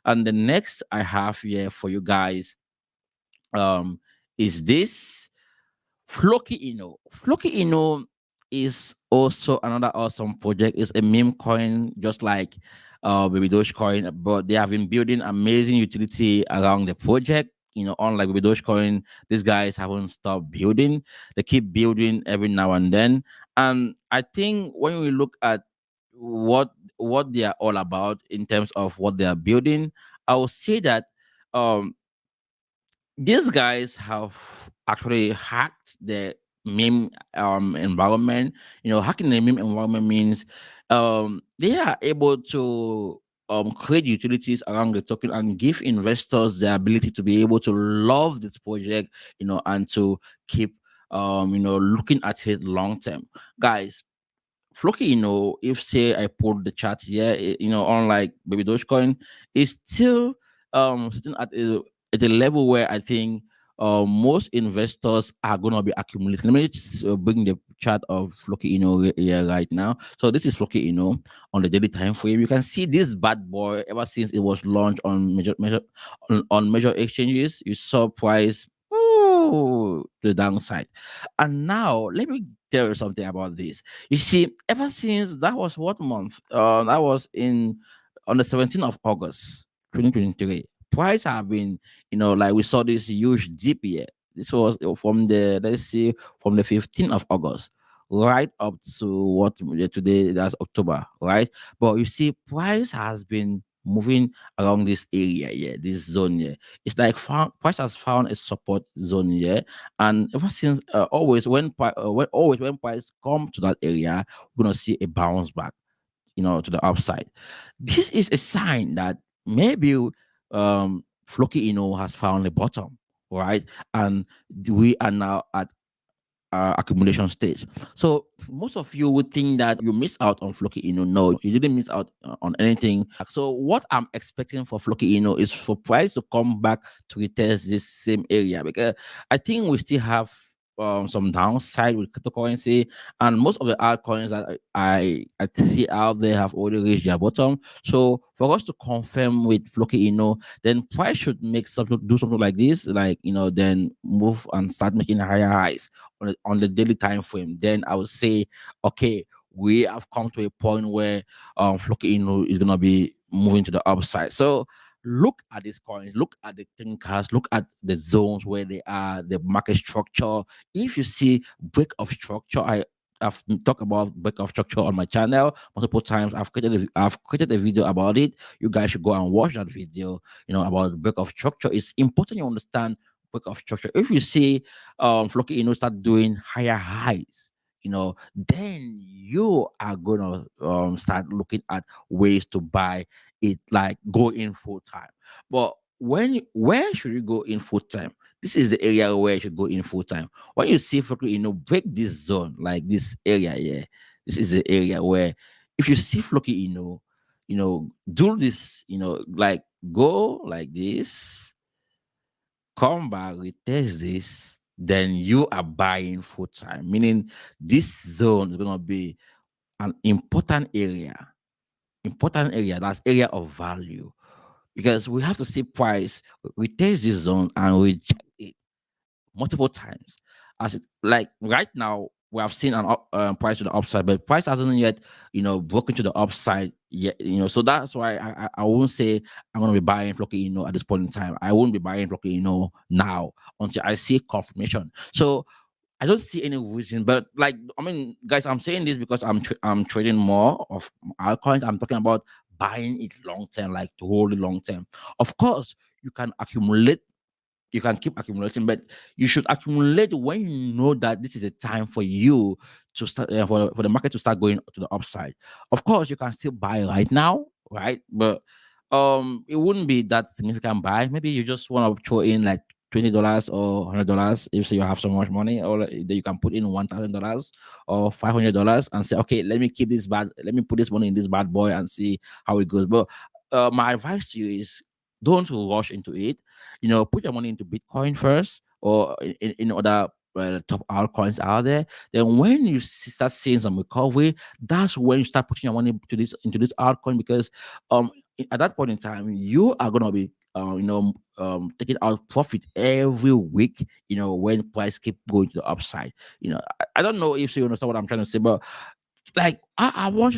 And the next I have here for you guys is this Floki Inu. Floki Inu is also another awesome project. It's a meme coin, just like Baby Dogecoin, but they have been building amazing utility around the project. Unlike Baby Dogecoin, these guys haven't stopped building. They keep building every now and then. And I think when we look at what they are all about in terms of what they are building, I will say that um these guys have actually hacked the meme environment. Hacking the meme environment means they are able to create utilities around the token and give investors the ability to be able to love this project, and to keep looking at it long term. Guys, Floki, if say I pulled the chart here, unlike Baby Dogecoin, is still sitting at a level where I think most investors are gonna be accumulating. Let me just bring the chart of Floki here right now. So this is Floki on the daily time frame. You can see this bad boy ever since it was launched on major exchanges. You saw price to the downside, and now let me tell you something about this. You see, ever since that was what month? That was in on the 17th of August, 2023. Price have been, like we saw this huge dip here. This was from the let's see from the 15th of August right up to what today, that's October, right? But you see, price has been moving around this area here, this zone here. It's like price has found a support zone here, and ever since, always when price come to that area, we're gonna see a bounce back, to the upside. This is a sign that maybe Floki has found a bottom, right? And we are now at accumulation stage. So most of you would think that you miss out on Floki Inu. No, you didn't miss out on anything. So what I'm expecting for Floki Inu is for price to come back to retest this same area, because I think we still have some downside with cryptocurrency, and most of the altcoins that I see out there have already reached their bottom. So for us to confirm with Floki Inu, then price should make something, do something like this, like then move and start making higher highs on the daily time frame. Then I would say, okay, we have come to a point where Floki Inu is gonna be moving to the upside. So look at these coins, look at the thinkers, look at the zones where they are, the market structure. If you see break of structure, I've talked about break of structure on my channel multiple times. I've created a video about it. You guys should go and watch that video. About break of structure. It's important you understand break of structure. If you see Floki start doing higher highs, then you are gonna start looking at ways to buy it, like go in full time. But where should you go in full time? This is the area where you should go in full time. When you see Floki break this zone, like this area here, this is the area where if you see Floki do this, like go like this, come back, retest this, then you are buying full time. Meaning this zone is gonna be an important area. That's area of value, because we have to see price. We test this zone and we check it multiple times. As it, like right now, we have seen an price to the upside, but price hasn't yet, broken to the upside yet. So that's why I won't say I'm gonna be buying Floki at this point in time. I won't be buying Floki now until I see confirmation. So I don't see any reason, but like, I mean, guys, I'm saying this because I'm trading more of altcoins. I'm talking about buying it long term, like totally long term. Of course, you can accumulate, you can keep accumulating, but you should accumulate when you know that this is a time for you to start, for the market to start going to the upside. Of course, you can still buy right now, right? But it wouldn't be that significant buy. Maybe you just want to throw in like $20 or $100 if so you have so much money, or that you can put in $1,000 or $500 and say, okay, let me put this money in this bad boy and see how it goes. But my advice to you is don't rush into it. Put your money into Bitcoin first, or in other top altcoins out there. Then when you start seeing some recovery, that's when you start putting your money into this altcoin, because at that point in time, you are gonna be taking out profit every week, when price keep going to the upside. I don't know if you understand what I'm trying to say, but like I want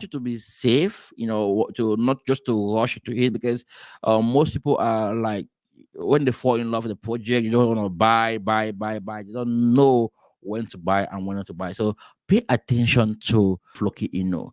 you to be safe, to not just to rush into it, because most people are like, when they fall in love with the project, you don't want to buy. You don't know when to buy and when not to buy. So pay attention to Floki Inu.